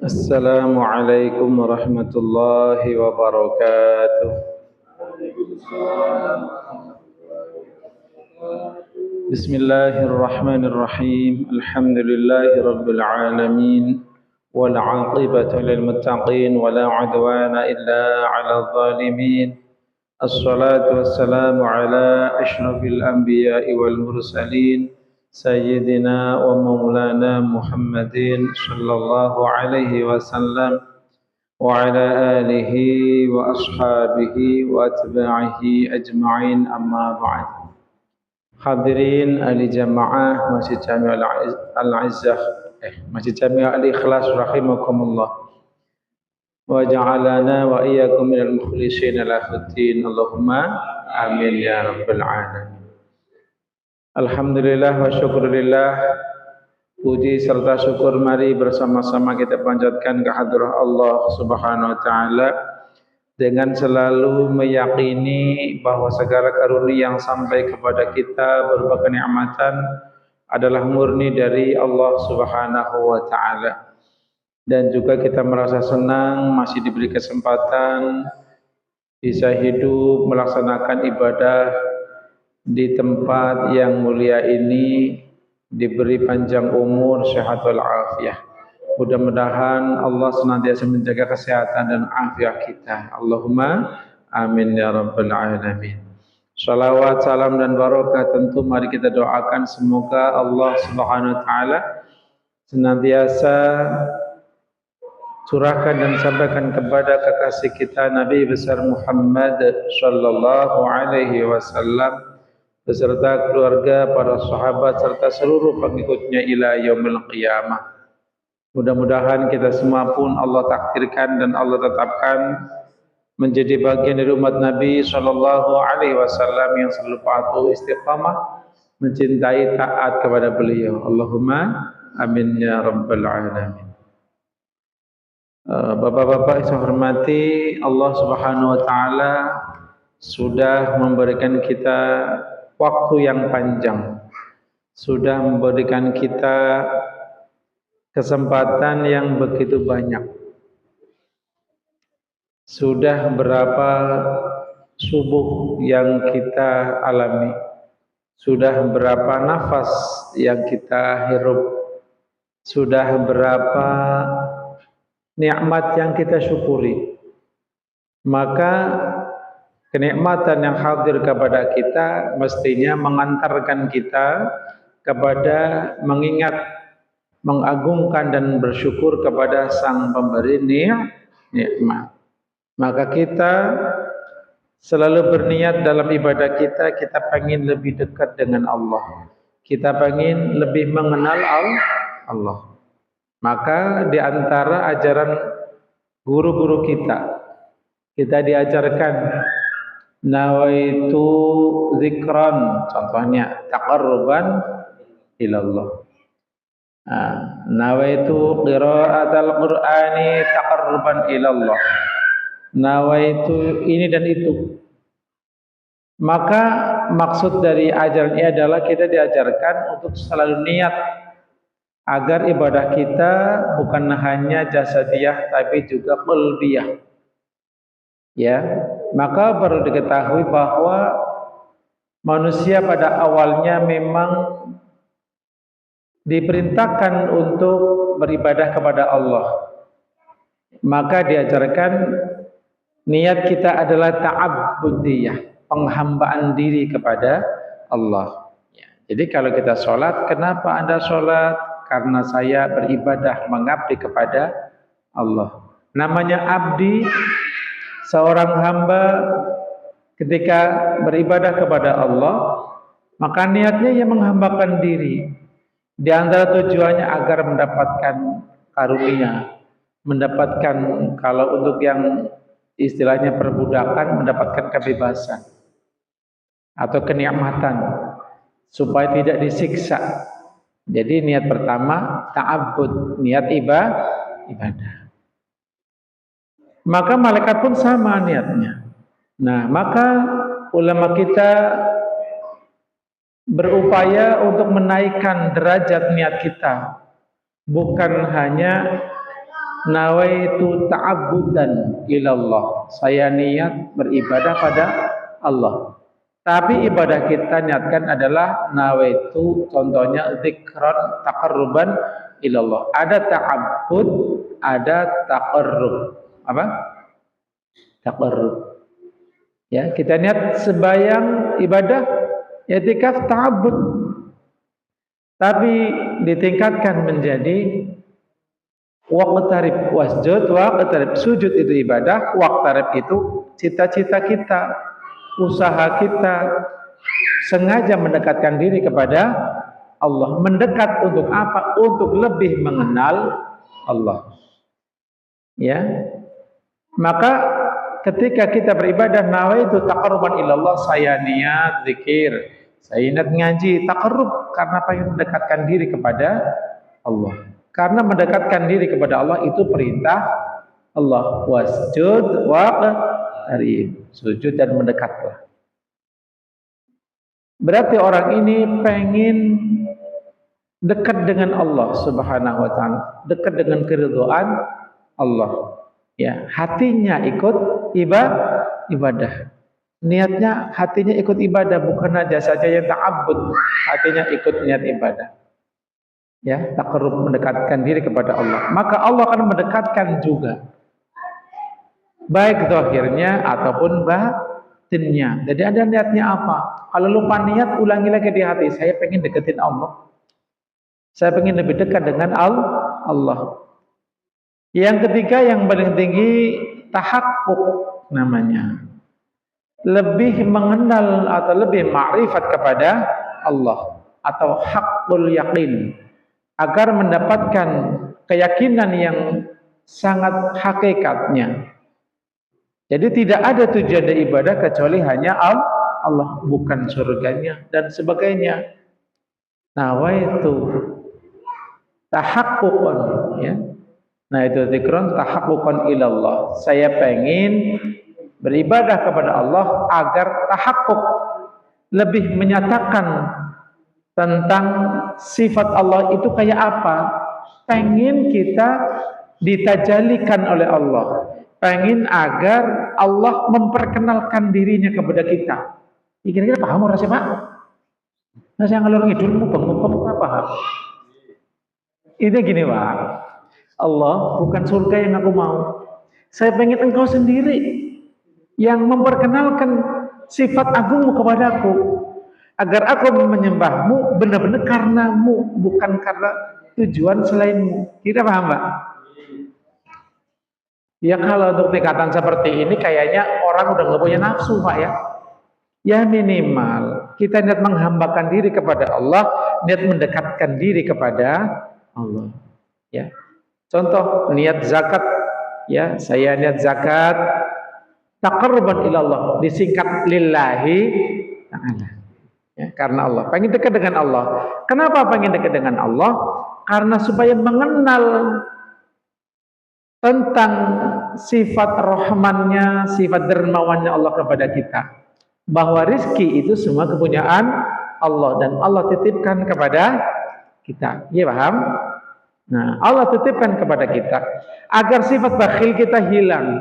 السلام عليكم ورحمة الله وبركاته. بسم الله الرحمن الرحيم. الحمد لله رب العالمين والعاقبة للمتقين ولا عدوان إلا على الظالمين. الصلاة والسلام على أشرف الأنبياء والمرسلين سيدنا ومولانا محمد صلى الله عليه وسلم وعلى آله وأصحابه وأتباعه أجمعين أما بعد. Hadirin ahli jamaah Masjid Jami' Al-Izzah Masjid Jami' Al-Ikhlas rahimakumullah wa ja'alana wa iyyakum minal mukhlishin lahuddin. Allahumma amin ya rabbal alamin. Alhamdulillah wa syukurillah. Puji serta syukur mari bersama-sama kita panjatkan kehadirat Allah Subhanahu wa taala dengan selalu meyakini bahwa segala karunia yang sampai kepada kita berbagai nikmatan adalah murni dari Allah Subhanahu wa taala. Dan juga kita merasa senang masih diberi kesempatan bisa hidup melaksanakan ibadah di tempat yang mulia ini, diberi panjang umur, sehat wal afiah. Mudah-mudahan Allah senantiasa menjaga kesehatan dan afiat kita. Allahumma amin ya rabbal alamin. Salawat, salam dan barokah tentu mari kita doakan semoga Allah Subhanahu wa taala senantiasa curahkan dan sampaikan kepada kekasih kita Nabi besar Muhammad sallallahu alaihi wasallam beserta keluarga, para sahabat serta seluruh pengikutnya ila yaumil qiyamah. Mudah-mudahan kita semua pun Allah takdirkan dan Allah tetapkan menjadi bagian dari umat Nabi sallallahu alaihi wasallam yang selalu patuh istiqamah mencintai taat kepada beliau. Allahumma amin ya rabbal alamin. Bapak-bapak yang saya hormati, Allah Subhanahu wa taala sudah memberikan kita waktu yang panjang. Sudah memberikan kita kesempatan yang begitu banyak. Sudah berapa subuh yang kita alami, sudah berapa nafas yang kita hirup, sudah berapa nikmat yang kita syukuri. Maka kenikmatan yang hadir kepada kita mestinya mengantarkan kita kepada mengingat, mengagungkan dan bersyukur kepada Sang Pemberi nikmat. Maka kita selalu berniat dalam ibadah kita, kita ingin lebih dekat dengan Allah. Kita ingin lebih mengenal Allah. Maka di antara ajaran guru-guru kita diajarkan nawaitu zikran, contohnya taqarruban ilallah. Nawaitu qiraatal Qur'ani taqarruban ilallah. Nawaitu ini dan itu. Maka maksud dari ajaran ini adalah kita diajarkan untuk selalu niat agar ibadah kita bukan hanya jasadiyah tapi juga qalbiyah. Ya, maka perlu diketahui bahwa manusia pada awalnya memang diperintahkan untuk beribadah kepada Allah. Maka diajarkan niat kita adalah ta'abbudiyah, penghambaan diri kepada Allah. Ya, jadi kalau kita sholat, kenapa Anda sholat? Karena saya beribadah mengabdi kepada Allah. Namanya abdi, seorang hamba ketika beribadah kepada Allah, maka niatnya ia menghambakan diri. Di antara tujuannya agar mendapatkan karunia, mendapatkan kalau untuk yang istilahnya perbudakan, mendapatkan kebebasan atau kenikmatan supaya tidak disiksa. Jadi niat pertama ta'abbud, niat ibadah. Maka malaikat pun sama niatnya. Nah, maka ulama kita berupaya untuk menaikkan derajat niat kita, bukan hanya nawaitu ta'abbudan ilallah. Saya niat beribadah pada Allah. Tapi ibadah kita niatkan adalah nawaitu, contohnya zikran taqarruban ilallah. Ada ta'abbud, ada taqarrub. Apa? Taqarrub. Ya, kita niat sembahyang ibadah, i'tikaf ta'abbud. Tapi ditingkatkan menjadi waqtarib wasjud, waqtarib sujud itu ibadah, waqtarib itu cita-cita kita, usaha kita, sengaja mendekatkan diri kepada Allah. Mendekat untuk apa? Untuk lebih mengenal Allah. Ya. Maka ketika kita beribadah, nawaitu taqarruban ilallah, saya niat zikir, saya niat ngaji, taqarrub karena pengen mendekatkan diri kepada Allah. Karena mendekatkan diri kepada Allah itu perintah Allah. Wasjud waqtarib, sujud dan mendekatlah. Berarti orang ini pengen dekat dengan Allah Subhanahu wa taala, dekat dengan keridhaan Allah. Ya, hatinya ikut ibadah. Niatnya hatinya ikut ibadah, bukan aja saja yang ta'abbud, hatinya ikut niat ibadah. Ya, taqarrub, mendekatkan diri kepada Allah. Maka Allah akan mendekatkan juga, baik zahirnya ataupun batinnya. Jadi ada niatnya apa? Kalau lupa niat, ulangi lagi di hati. Saya pengen deketin Allah. Saya pengen lebih dekat dengan Allah. Yang ketiga, yang paling tinggi, tahakkuk namanya. Lebih mengenal atau lebih ma'rifat kepada Allah, atau haqqul yaqin, agar mendapatkan keyakinan yang sangat hakikatnya. Jadi tidak ada tujuan dari ibadah kecuali hanya Allah, bukan surganya dan sebagainya. Nawaitu tahakkukun, ya. Nah, itu zikron tahakkukan ilallah. Saya pengen beribadah kepada Allah agar tahakkuk, lebih menyatakan tentang sifat Allah itu kayak apa. Pengen kita ditajalikan oleh Allah. Pengen agar Allah memperkenalkan dirinya kepada kita. Kira-kira paham orang sih, Pak? Nah, saya ngalor ngidul mubeng-mubeng apa paham? Ini gini, Pak. Allah, bukan surga yang aku mau. Saya pengen engkau sendiri yang memperkenalkan sifat agungmu kepadaku, agar aku menyembahmu benar-benar karenamu, bukan karena tujuan selainmu. Kita paham, Pak? Ya, kalau untuk tingkatan seperti ini kayaknya orang udah nggak punya nafsu, Pak, ya. Ya, minimal kita niat menghambakan diri kepada Allah, niat mendekatkan diri kepada Allah. Ya. Contoh niat zakat, ya, saya niat zakat taqarruban ilallah, disingkat lillahi ta'ala. Ya, karena Allah, pengen dekat dengan Allah. Kenapa pengen dekat dengan Allah? Karena supaya mengenal tentang sifat rahmannya, sifat dermawannya Allah kepada kita. Bahwa rizki itu semua kepunyaan Allah dan Allah titipkan kepada kita. Iya, paham? Nah, Allah titipkan kepada kita agar sifat bakhil kita hilang.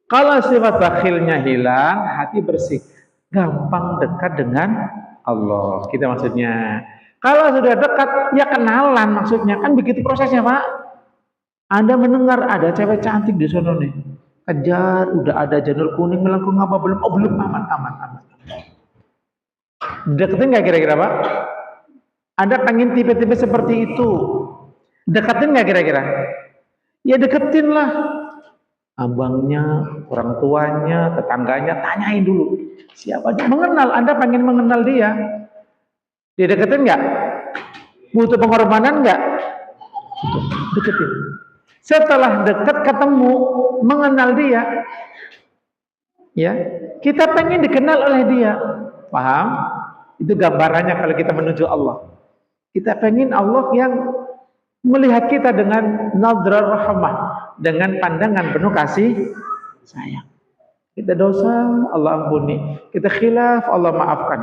Kalau sifat bakhilnya hilang, hati bersih, gampang dekat dengan Allah. Kita maksudnya. Kalau sudah dekat, ya kenalan maksudnya. Kan begitu prosesnya, Pak. Anda mendengar ada cewek cantik di sana nih. Kejar, udah ada janur kuning melengkung apa belum? Oh, belum, aman. Deketin nggak kira-kira, Pak? Anda pengen tipe-tipe seperti itu. Deketin nggak kira-kira? Ya deketin lah. Abangnya, orang tuanya, tetangganya, tanyain dulu. Siapa dia? Mengenal, Anda pengen mengenal dia. Dia deketin nggak? Butuh pengorbanan nggak? Deketin. Setelah dekat ketemu, mengenal dia, ya, kita pengen dikenal oleh dia. Paham? Itu gambarannya kalau kita menuju Allah. Kita pengen Allah yang melihat kita dengan nadrar rahmah, dengan pandangan penuh kasih sayang. Kita dosa, Allah ampuni. Kita khilaf, Allah maafkan.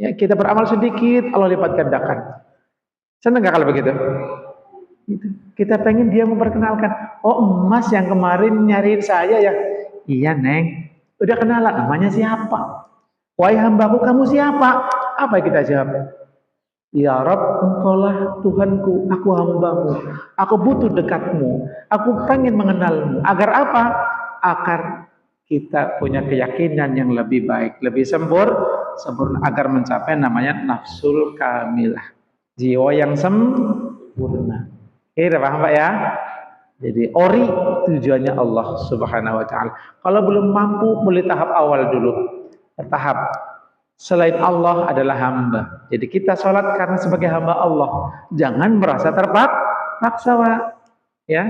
Ya, kita beramal sedikit, Allah lipat gandakan. Senang nggak kalau begitu? Gitu. Kita pengen dia memperkenalkan, oh emas yang kemarin nyariin saya ya. Iya neng, udah kenalan, namanya siapa? Wahai hambaku, kamu siapa? Apa yang kita jawab? Ya Rob, engkaulah Tuhanku, aku hambamu. Aku butuh dekatmu. Aku pengen mengenalmu. Agar apa? Agar kita punya keyakinan yang lebih baik, lebih sempurna, agar mencapai namanya nafsul kamilah. Jiwa yang sempurna. Udah paham Pak ya? Jadi ori tujuannya Allah Subhanahu wa taala. Kalau belum mampu, mulai tahap awal dulu. Tahap selain Allah adalah hamba. Jadi kita sholat karena sebagai hamba Allah. Jangan merasa terpaksa, Pak. Ya.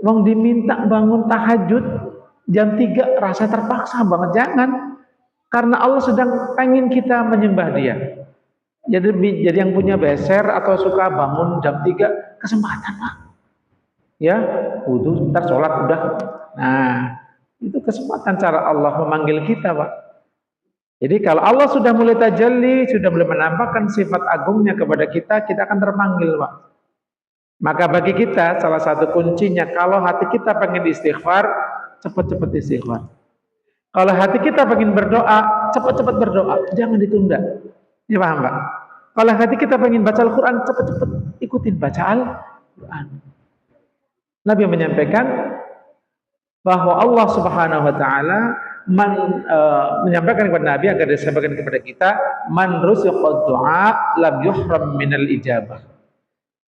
Wong diminta bangun tahajud jam 3 rasa terpaksa banget, jangan. Karena Allah sedang pengen kita menyembah Dia. Jadi yang punya beser atau suka bangun jam 3 kesempatan, Pak. Ya, wudhu, ntar sholat udah. Nah, itu kesempatan cara Allah memanggil kita, Pak. Jadi kalau Allah sudah mulai tajalli, sudah mulai menampakkan sifat agungnya kepada kita, kita akan terpanggil, Pak. Maka bagi kita salah satu kuncinya, kalau hati kita pengen istighfar, cepat-cepat istighfar. Kalau hati kita pengen berdoa, cepat-cepat berdoa, jangan ditunda. Ini paham, Pak? Kalau hati kita pengen baca Al-Quran, cepat-cepat ikutin baca Al-Quran. Nabi menyampaikan bahwa Allah Subhanahu wa taala menyampaikan kepada Nabi agar disampaikan kepada kita, man ruziqa du'a lam yuhram minal ijabah.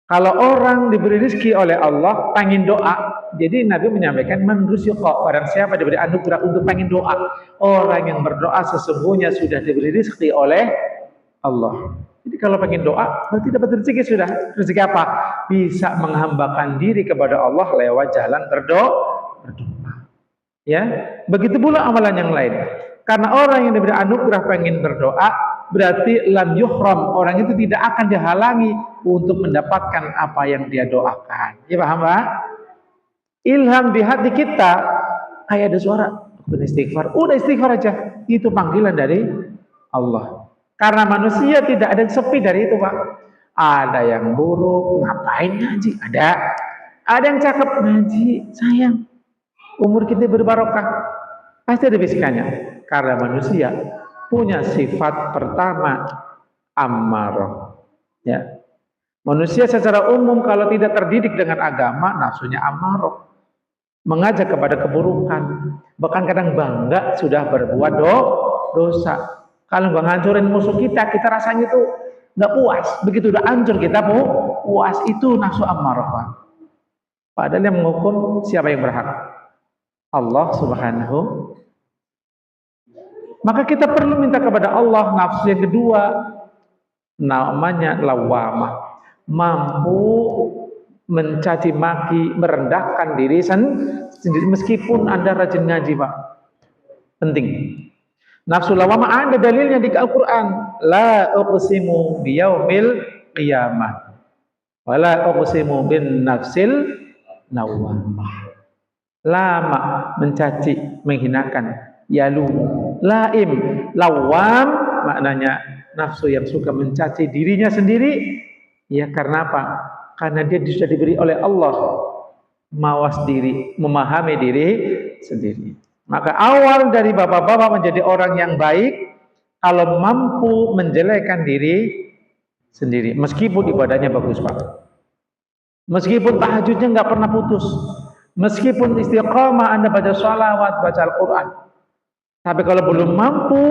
Kalau orang diberi rezeki oleh Allah pengen doa, jadi Nabi menyampaikan man ruziqa, orang siapa diberi anugerah untuk pengen doa, orang yang berdoa sesungguhnya sudah diberi rezeki oleh Allah. Jadi kalau pengen doa, berarti dapat rezeki sudah. Rezeki apa? Bisa menghambakan diri kepada Allah lewat jalan berdoa. Ya, begitu pula amalan yang lain. Karena orang yang diberi anugerah pengen berdoa, berarti lam yuhram, orang itu tidak akan dihalangi untuk mendapatkan apa yang dia doakan. Ya paham, Pak? Ilham di hati kita, kayak ada suara, beristighfar. Udah istighfar aja. Itu panggilan dari Allah. Karena manusia tidak ada yang sepi dari itu, Pak. Ada yang buruk, ngapain ngaji? Ada. Ada yang cakep, ngaji, sayang. Umur kita berbarokah. Pasti ada bisikannya. Karena manusia punya sifat pertama, ammarah. Ya. Manusia secara umum kalau tidak terdidik dengan agama, nafsunya ammarah. Mengajak kepada keburukan. Bahkan kadang bangga sudah berbuat dosa. Kalau nggak ngancurin musuh kita rasanya itu nggak puas. Begitu udah hancur kita puas, itu nafsu ammarah. Padahal yang menghukum siapa yang berhak? Allah Subhanahu. Maka kita perlu minta kepada Allah nafsu yang kedua, namanya lawamah, mampu mencaci maki, merendahkan diri sendiri meskipun Anda rajin ngaji, Pak. Penting. Nafsu lawamah ada dalilnya di Al-Qur'an. La uqsimu biyaumil qiyamah. Wa la uqsimu bin nafsil lawamah. Lama, mencaci, menghinakan. Yalu, laim, lawam, maknanya nafsu yang suka mencaci dirinya sendiri. Ya karena apa? Karena dia sudah diberi oleh Allah mawas diri, memahami diri sendiri. Maka awal dari bapak-bapak menjadi orang yang baik, kalau mampu menjelekkan diri sendiri, meskipun ibadahnya bagus, Pak. Meskipun tahajudnya nggak pernah putus. Meskipun istiqamah Anda baca sholawat, baca Al-Quran, tapi kalau belum mampu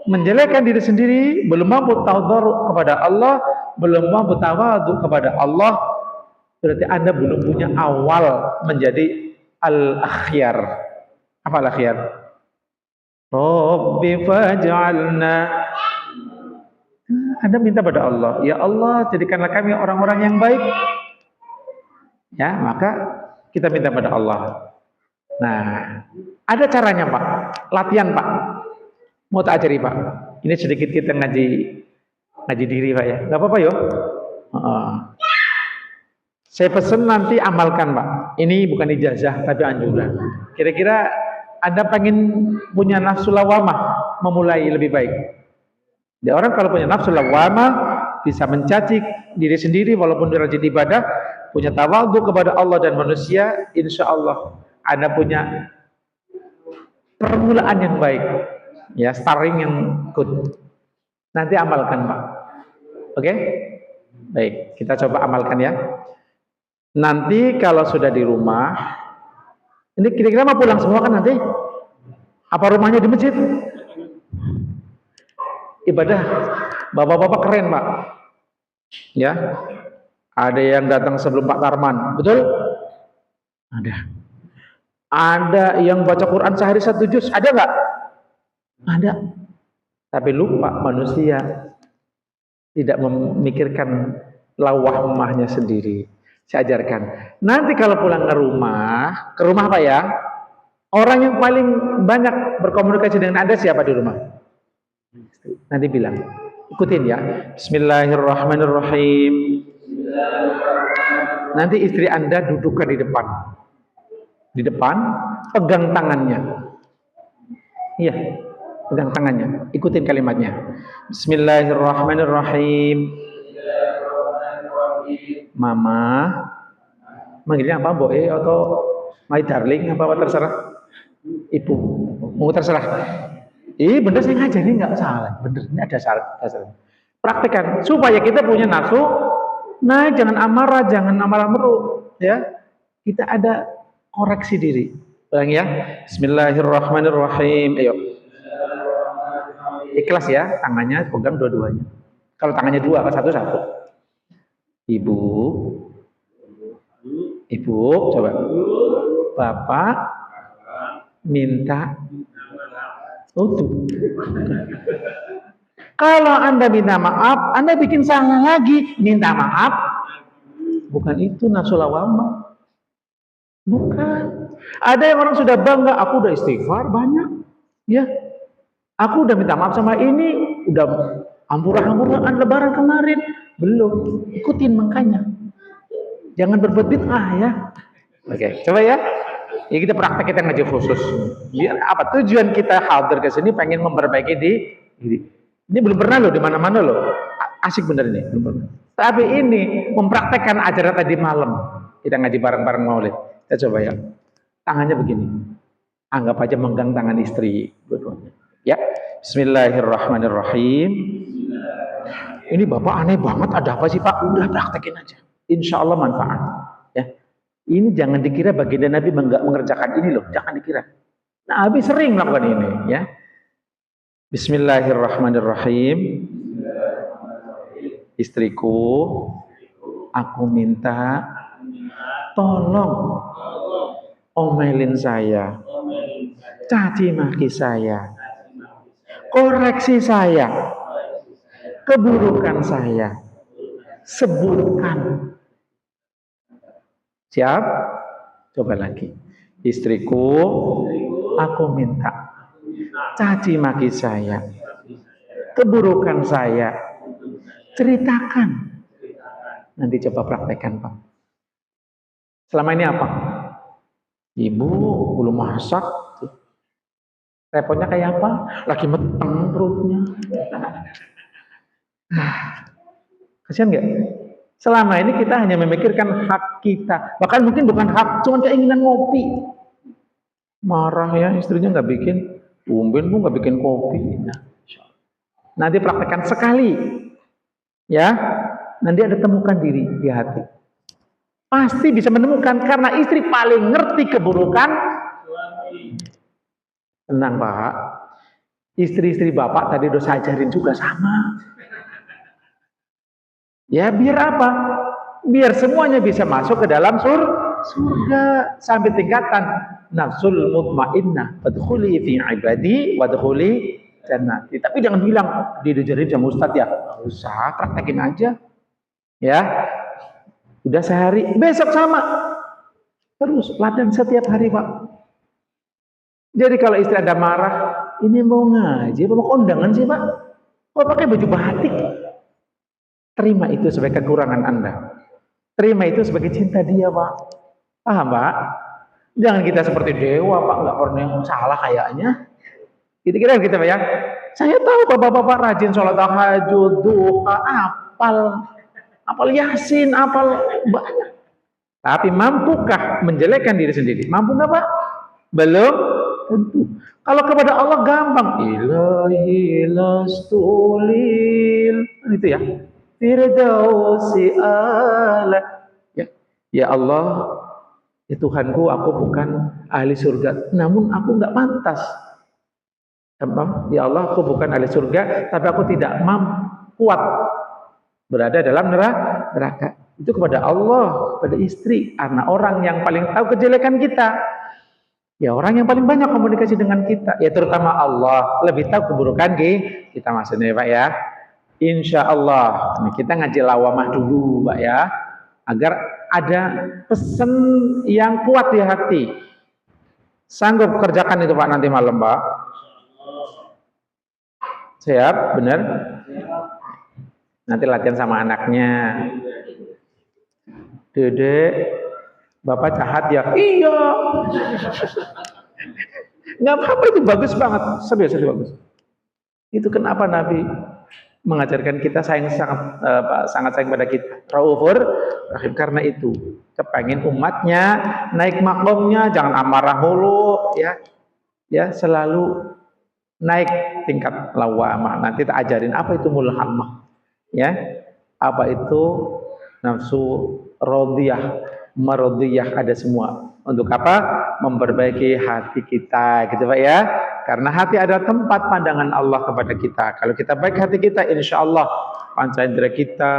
menjelekkan diri sendiri, belum mampu tawadhu kepada Allah, belum mampu tawadhu kepada Allah, berarti Anda belum punya awal menjadi al-akhyar. Apa al-akhyar? Rabbi faj'alna. Anda minta pada Allah, ya Allah jadikanlah kami orang-orang yang baik. Ya, maka kita minta pada Allah. Nah, ada caranya, Pak. Latihan, Pak. Mau tak ajari, Pak? Ini sedikit kita ngaji diri, Pak ya. Gak apa-apa, yuk. Saya pesan nanti amalkan, Pak. Ini bukan ijazah, tapi anjuran. Kira-kira Anda pengen punya nafsu lawamah, memulai lebih baik. Dia orang kalau punya nafsu lawamah, bisa mencaci diri sendiri walaupun dia rajin ibadah, punya tawadhu kepada Allah dan manusia, insya Allah Anda punya permulaan yang baik, ya, starting yang good. Nanti amalkan Pak. Oke? Baik, kita coba amalkan ya. Nanti kalau sudah di rumah, ini kira-kira mau pulang semua kan nanti? Apa rumahnya di masjid? Ibadah, bapak-bapak keren Pak. Ya, ada yang datang sebelum Pak Tarman, betul? Ada. Ada yang baca Quran sehari 1 juz, ada nggak? Ada. Tapi lupa manusia tidak memikirkan lawah rumahnya sendiri. Saya ajarkan. Nanti kalau pulang ke rumah apa ya? Orang yang paling banyak berkomunikasi dengan Anda siapa di rumah? Nanti bilang. Ikutin ya. Bismillahirrahmanirrahim. Nanti istri Anda dudukkan di depan. Di depan, pegang tangannya. Iya, pegang tangannya. Ikutin kalimatnya. Bismillahirrahmanirrahim. Mama, manggilnya apa, Boe atau my darling, apa terserah. Ibu, mau terserah. Bener saya ngajarin nggak salah, bener ini ada salah. Praktekkan supaya kita punya nafsu. Nah, jangan amarah, jangan amarah meru, ya. Kita ada koreksi diri. Ulang ya. Bismillahirrahmanirrahim. Ayo. Ikhlas ya, tangannya pegang dua-duanya. Kalau tangannya dua, kan satu-satu. Ibu, coba. Bapak minta tutup. Kalau Anda minta maaf, Anda bikin salah lagi, minta maaf. Bukan itu nafsu lawamah. Bukan. Ada yang orang sudah bangga, aku udah istighfar banyak. Ya. Aku udah minta maaf sama ini, udah hampura-hampuraan lebaran kemarin. Belum. Ikutin makanya. Jangan berbuat bid'ah ya. Oke, coba ya. Ya kita praktek, kita ngaji khusus. Biar apa? Tujuan kita hadir ke sini pengen memperbaiki diri. Ini belum pernah loh di mana-mana loh. Asik bener ini, belum pernah. Tapi ini mempraktekkan ajaran tadi malam. Kita ngaji bareng-bareng maulid. Kita coba ya. Tangannya begini. Anggap aja megang tangan istri dua-duanya. Ya. Bismillahirrahmanirrahim. Ini Bapak aneh banget, ada apa sih Pak? Udah praktekin aja. Insya Allah manfaat. Ya. Ini jangan dikira baginda Nabi mengerjakan ini loh. Jangan dikira. Nabi sering melakukan ini. Ya. Bismillahirrahmanirrahim. Istriku, aku minta tolong omelin saya, caci maki saya, koreksi saya, keburukan saya, sebutkan. Siap? Coba lagi. Istriku, aku minta caci maki saya, keburukan saya, ceritakan. Nanti coba praktekkan Pak. Selama ini apa? Ibu belum masak. Repotnya kayak apa? Lagi meteng perutnya. Kasihan nggak? Selama ini kita hanya memikirkan hak kita. Bahkan mungkin bukan hak, cuma keinginan ngopi. Marah ya istrinya nggak bikin. Tumben bu nggak bikin kopi. Nanti praktekkan sekali. Ya, nanti ada temukan diri di hati. Pasti bisa menemukan karena istri paling ngerti keburukan. Tenang Pak, istri-istri Bapak tadi udah saya ajarin juga sama. Ya biar apa? Biar semuanya bisa masuk ke dalam surga sampai tingkatan nafsul mutmainnah. Fadkhuli fi ibadi wadkhuli jannati. Tapi jangan bilang diajarin sama Ustadz ya. Nggak usah, praktekin aja. Ya. Udah sehari, besok sama. Terus latihan setiap hari, Pak. Jadi kalau istri Anda marah, ini mau ngaji, mau kondangan sih, Pak? Kok pakai baju batik? Terima itu sebagai kekurangan Anda. Terima itu sebagai cinta dia, Pak. Paham, Pak? Jangan kita seperti dewa, Pak. Nggak pernah yang salah kayaknya. Kira-kira kita, Pak ya. Saya tahu bapak-bapak rajin sholat tahajud, duha, apal Yasin, apal banyak. Tapi mampukah menjelekkan diri sendiri? Mampu nggak Pak? Belum tentu. Kalau kepada Allah gampang. Ilahi lastulil. Itu ya. Firdausi ala. Ya, ya Allah, ya Tuhanku, aku bukan ahli surga. Namun aku nggak pantas. Ya Allah, aku bukan ahli surga, tapi aku tidak kuat berada dalam neraka. Itu kepada Allah, kepada istri, anak, orang yang paling tahu kejelekan kita. Ya orang yang paling banyak komunikasi dengan kita, ya terutama Allah, lebih tahu keburukan kita maksudnya Pak ya. Insya Allah, nah, kita ngaji lawamah dulu Pak ya, agar ada pesan yang kuat di hati. Sanggup kerjakan itu Pak nanti malam Pak? Siap, benar? Nanti latihan sama anaknya. Dedek, Bapak jahat ya? Iya. Nggak apa-apa, itu bagus banget. Serius bagus. Itu kenapa Nabi mengajarkan kita sangat sayang pada kita. Raufur Rahim, karena itu kepengen umatnya naik makomnya, jangan amarah mulu ya. Ya, selalu naik tingkat lawamah. Nanti tak ajarin apa itu mulhamah. Ya. Apa itu nafsu radiyah, maradiyah, ada semua. Untuk apa? Memperbaiki hati kita, gitu Pak ya. Karena hati adalah tempat pandangan Allah kepada kita. Kalau kita baik hati kita, insya Allah panca indera kita,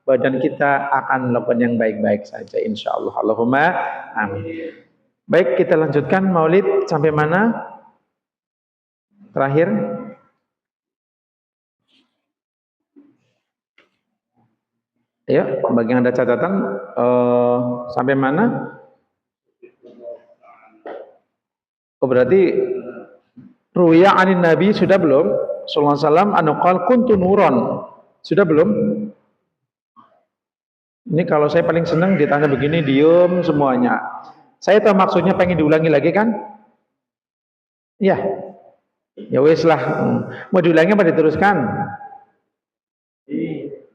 badan kita akan melakukan yang baik-baik saja, insya Allah. Allahumma amin. Baik, kita lanjutkan Maulid sampai mana? Terakhir. Ya, bagi yang ada catatan sampai mana? Oh, berarti ruya anin Nabi sudah belum? Sallallahu alaihi wasallam anqal kuntu nuron. Sudah belum? Ini kalau saya paling senang ditanya begini, diem semuanya. Saya tahu maksudnya, pengen diulangi lagi kan? Iya. Ya wes lah. Mau diulangi apa diteruskan?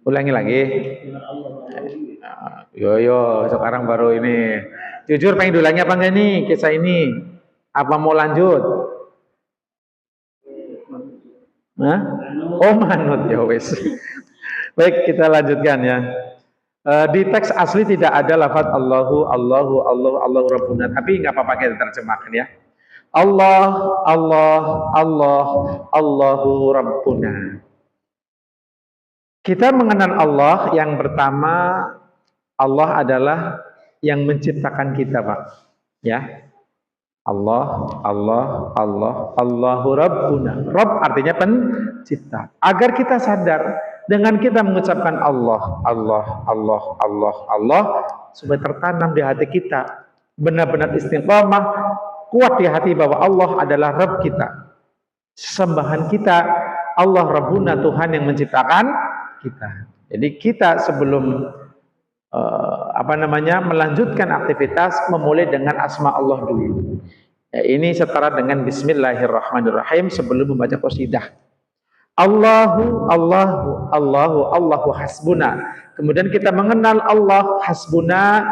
Ulangi lagi. Yo, sekarang baru ini. Jujur pengen diulangi apa enggak nih kisah ini? Apa mau lanjut? Hah? Oh manut, ya wes. Baik, kita lanjutkan ya. Di teks asli tidak ada lafaz Allahu Rabbuna, tapi nggak apa-apa kita terjemahkan ya. Allahu Rabbuna. Kita mengenal Allah yang pertama, Allah adalah yang menciptakan kita, Pak. Ya. Allahu Rabbuna. Rabb artinya pencipta. Agar kita sadar dengan kita mengucapkan Allah, supaya tertanam di hati kita, benar-benar istiqamah, kuat di hati bahwa Allah adalah Rabb kita. Sembahan kita, Allah Rabbuna, Tuhan yang menciptakan kita. Jadi kita sebelum melanjutkan aktivitas, memulai dengan asma Allah dulu. Ya, ini setara dengan Bismillahirrahmanirrahim sebelum membaca qasidah. Allahu hasbuna. Kemudian kita mengenal Allah hasbuna,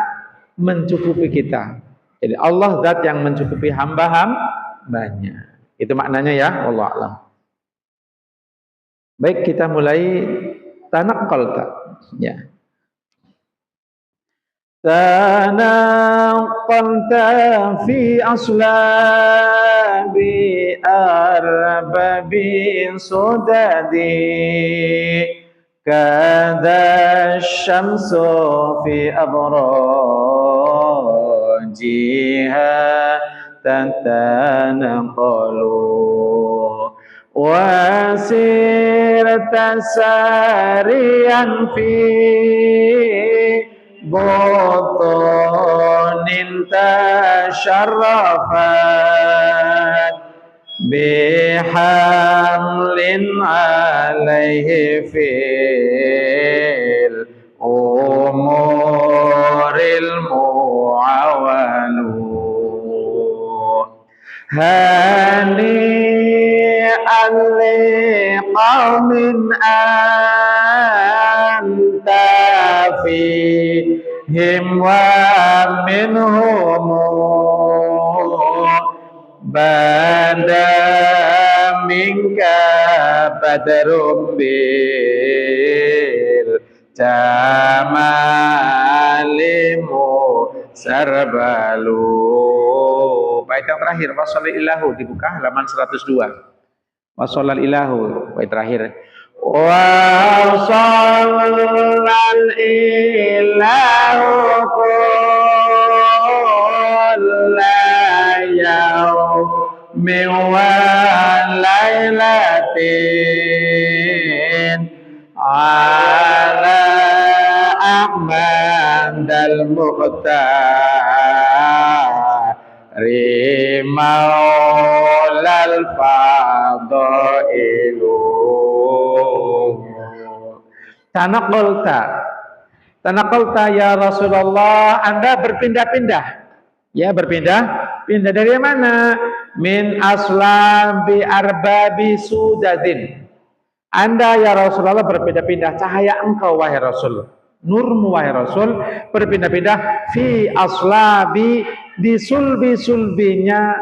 mencukupi kita. Jadi Allah zat yang mencukupi hamba-hambanya. Itu maknanya ya, wallahu a'lam. Baik, kita mulai tanaqqalta. Ya. Tanaqqalta fi aslabi arbabi sudadi kada syamsu fi abrajiha tatanaqalu wasirta sariyan fi butunin tasharrafat bihamlin alaihi fil umuril muawalu hani'an liqaumin anta fi wa minhum bada minka badrum bil jamalimu sarbalu. Bait yang terakhir wasallallahu dibuka halaman 102. Wasallallahu bait terakhir. Wasallallahu kullayawmin wa lailatin ala ahmadal muhtari maulal fadailu. Tanaqalta ya Rasulullah, Anda berpindah-pindah. Ya, berpindah-pindah dari mana? Min aslam bi arbabi sudadin. Anda ya Rasulullah berpindah-pindah, cahaya engkau wahai Rasul, nurmu wahai Rasul berpindah-pindah fi aslabi, di sulbi-sulbinya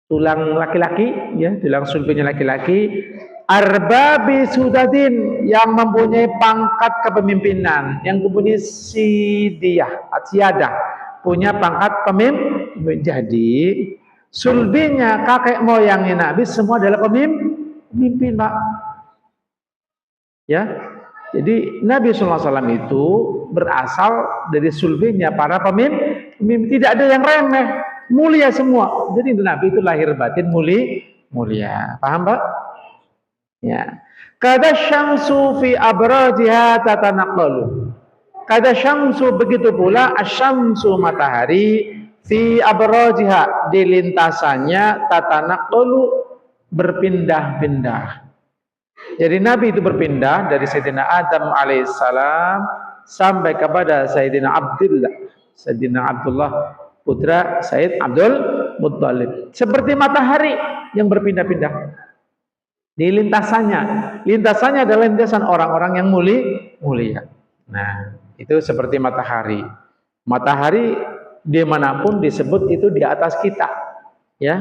tulang laki-laki, ya, tulang sulbinya laki-laki, arbabi sudadin, yang mempunyai pangkat kepemimpinan, yang mempunyai siyadah, punya pangkat pemimpin. Jadi sulbinya kakek moyangnya Nabi semua adalah pemimpin, Pak. Ya, jadi Nabi SAW itu berasal dari sulbinya para pemimpin. Tidak ada yang remeh, mulia semua. Jadi Nabi itu lahir batin mulia. Paham, Pak? Ya. Kada syamsu fi abrajiha tatanaqalu. Kada syamsu, begitu pula asyamsu, matahari, fi abrajiha, di lintasannya, tatanaqalu, berpindah-pindah. Jadi Nabi itu berpindah dari Sayyidina Adam alaihissalam sampai kepada Sayyidina Abdullah putra Sayyid Abdul Muttalib, seperti matahari yang berpindah-pindah. Di lintasannya adalah lintasan orang-orang yang mulia. Nah, itu seperti matahari. Matahari dimanapun disebut itu di atas kita, ya.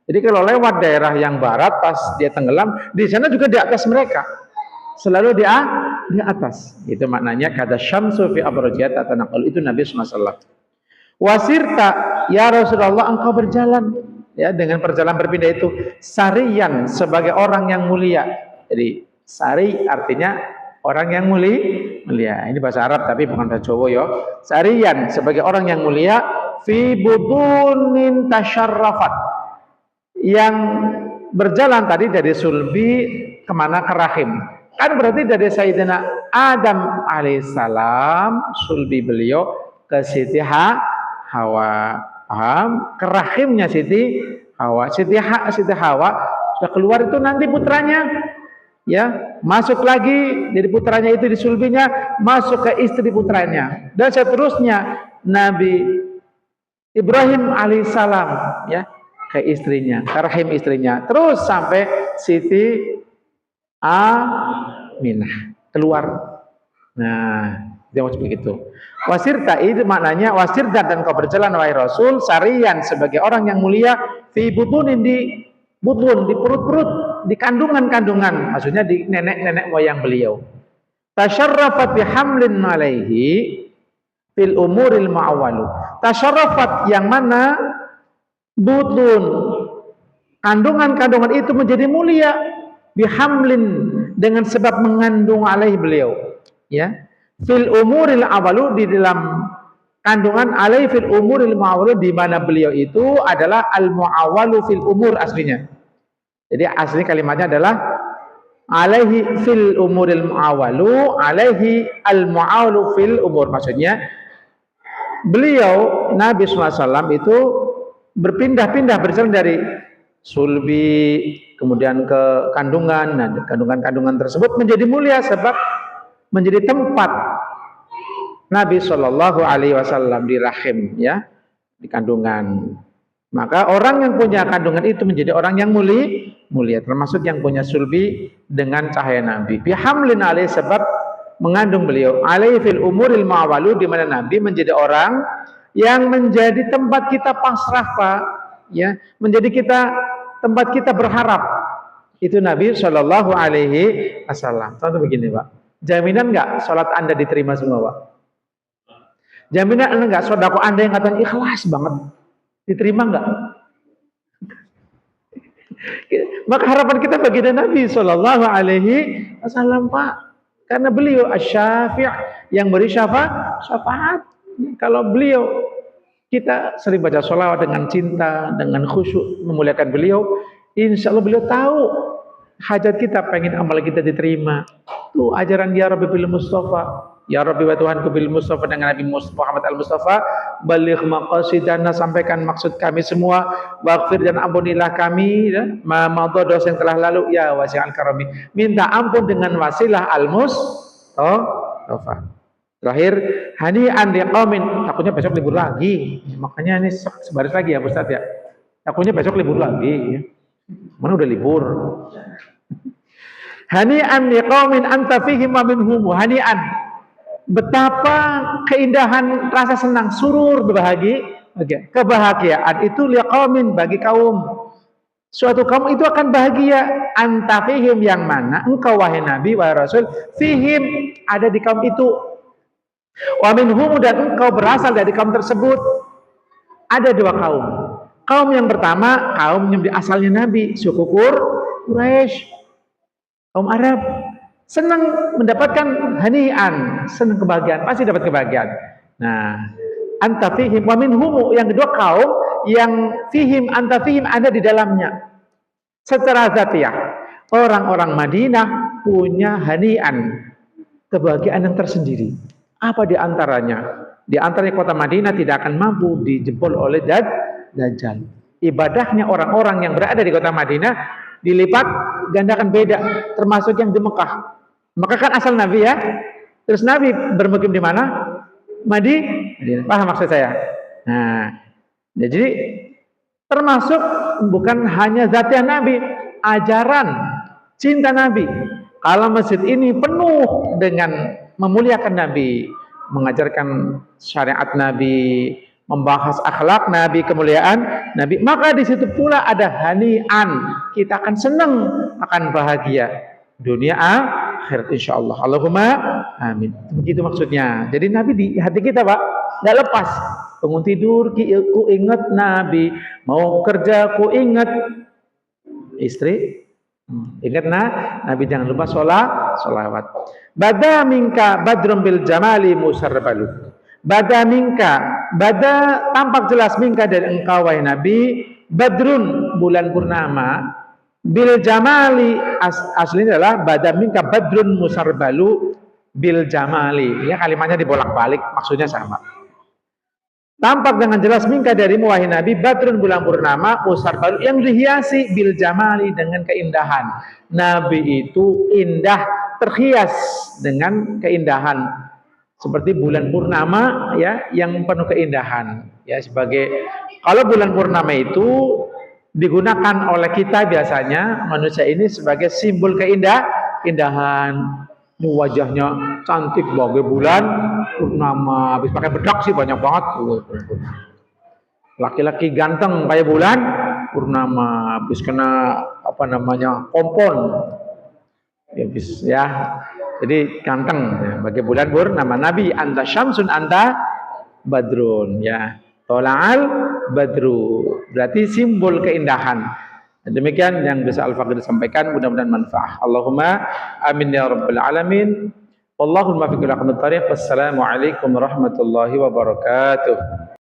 Jadi kalau lewat daerah yang barat pas dia tenggelam, di sana juga di atas mereka, selalu di atas. Itu maknanya kata syamsu fi abrajat tatanaqal, itu Nabi SAW. Wasirta ya Rasulullah, engkau berjalan, ya, dengan perjalanan berpindah itu sariyan, sebagai orang yang mulia. Jadi sari artinya orang yang mulia. Ini bahasa Arab tapi bukan bahasa Jawa, ya. Sariyan, sebagai orang yang mulia, fi budunin tasyarrafat, yang berjalan tadi dari sulbi kemana, ke rahim. Kan berarti dari Sayyidina Adam alaihissalam, sulbi beliau, ke Siti Hawa. Paham? Ke rahimnya Siti Hawa. Siti Hawa sudah keluar, itu nanti putranya, ya, masuk lagi dari putranya itu, di sulbinya masuk ke istri putranya, dan seterusnya Nabi Ibrahim alaihissalam, ya, ke istrinya, ke rahim istrinya, terus sampai Siti Aminah keluar. Nah, dia maksud begitu. Wasirta itu maknanya wasirta, dan kau berjalan wahai Rasul sarian, sebagai orang yang mulia, fi butunin, di butun, di perut-perut, di kandungan-kandungan, maksudnya di nenek-nenek moyang beliau. Tasyarrafat bihamlin alaihi fil umuril ma'awalu. Tasyarrafat, yang mana butun, kandungan-kandungan itu menjadi mulia, bihamlin, dengan sebab mengandung alaih beliau, ya, fil umuril awalu, di dalam kandungan, alaih fil umuril ma'awalu, di mana beliau itu adalah al mu'awalu fil umur aslinya. Jadi asli kalimatnya adalah alaihi fil umuril mu'awalu, alaihi al mu'awalu fil umur. Maksudnya beliau Nabi SAW itu berpindah-pindah, berjalan dari sulbi kemudian ke kandungan. Nah, kandungan-kandungan tersebut menjadi mulia sebab menjadi tempat Nabi Shallallahu Alaihi Wasallam di rahim, ya, di kandungan. Maka orang yang punya kandungan itu menjadi orang yang mulia, termasuk yang punya sulbi dengan cahaya Nabi. Bihamlin alaih, sebab mengandung beliau. Alaihi fil umuril ma'walu, di mana Nabi menjadi orang yang menjadi tempat kita pasrah, Pak, ya, menjadi kita tempat kita berharap. Itu Nabi Shallallahu Alaihi Wasallam. Contoh begini, Pak, jaminan nggak sholat Anda diterima semua, Pak? Jaminan Anda nggak sodako Anda yang katanya ikhlas banget diterima nggak? Maka harapan kita baginda Nabi Shallallahu Alaihi Wasallam, Pak, karena beliau asy-syafi' yang beri syafaat. Kalau beliau, kita sering baca sholawat dengan cinta, dengan khusyuk memuliakan beliau, insya Allah beliau tahu hajat kita, pengen amal kita diterima. Tuh ajaran ya Rabbi bil Mustafa, ya Rabbi wa Tuhanku bil Mustafa, dengan Nabi Muhammad al-Mustafa, baligh maqasidana, sampaikan maksud kami semua, waghfir dan ampunilah kami ma madha, dosa yang telah lalu, ya wasi'al karami, minta ampun dengan wasilah al-Mustafa. Terakhir, hani'an liqaumin, takutnya besok libur lagi, makanya ini sebaris lagi ya Ustaz ya, takutnya besok libur lagi ya. Mana udah libur. Hani'an liqaumin anta fihim wa minhum, hani'an, betapa keindahan rasa senang, surur, bahagia, kebahagiaan itu liqaumin, bagi kaum, suatu kaum itu akan bahagia, anta fihim, yang mana engkau wahai Nabi wahai Rasul, fihim, ada di kaum itu, wa minhum, dan engkau berasal dari kaum tersebut. Ada dua kaum. Kaum yang pertama, kaum yang asalnya Nabi, suku Quraisy, kaum Arab, senang mendapatkan hani'an, senang kebahagiaan, pasti dapat kebahagiaan. Nah, anta fihim wa minhum, yang kedua kaum yang fihim, anta fihim, ada di dalamnya. Secara zatiah, orang-orang Madinah punya hani'an, kebahagiaan yang tersendiri. Apa di antaranya? Di antaranya kota Madinah tidak akan mampu dijebol oleh Dajjal. Ibadahnya orang-orang yang berada di kota Madinah dilipat gandakan beda, termasuk yang di Mekah. Mekah kan asal Nabi ya. Terus Nabi bermukim di mana? Madinah. Paham maksud saya? Nah, jadi termasuk bukan hanya zatiah Nabi, ajaran cinta Nabi. Kalau masjid ini penuh dengan memuliakan Nabi, mengajarkan syariat Nabi, membahas akhlak Nabi, kemuliaan Nabi, maka di situ pula ada hani'an, kita akan senang, akan bahagia dunia akhirat insyaallah. Allahumma amin. Begitu maksudnya. Jadi Nabi di hati kita, Pak, nggak lepas. Bangun tidur ku ingat Nabi, mau kerja ku ingat istri, ingat Nabi, jangan lupa sholawat. Bada minka badrum bil jamali musarbalu. Bada minka, bada tampak jelas minka dari engkau wahai Nabi, badrun, bulan purnama, bil jamali, aslinya adalah bada minka badrun musarbalu bil jamali. Ya, kalimatnya dibolak-balik, maksudnya sama. Tampak dengan jelas minka darimu wahai Nabi, badrun, bulan purnama, musarbalu, yang dihiasi bil jamali, dengan keindahan. Nabi itu indah, terhias dengan keindahan, seperti bulan purnama ya, yang penuh keindahan ya. Sebagai, kalau bulan purnama itu digunakan oleh kita biasanya manusia ini sebagai simbol keindahan. Ini wajahnya cantik bagai bulan purnama, habis pakai bedak sih banyak banget. Laki-laki ganteng kayak bulan purnama, habis kena apa namanya kompon ya, jadi ganteng ya, bagi bulan purnama. Nabi anta syamsun anta badrun ya, tola'al badru, berarti simbol keindahan. Demikian yang bisa Al-Faqih sampaikan, mudah-mudahan manfaat. Allahumma amin ya rabbal alamin. Wallahul muwaffiq ila aqwamit thariq. Wassalamualaikum warahmatullahi wabarakatuh.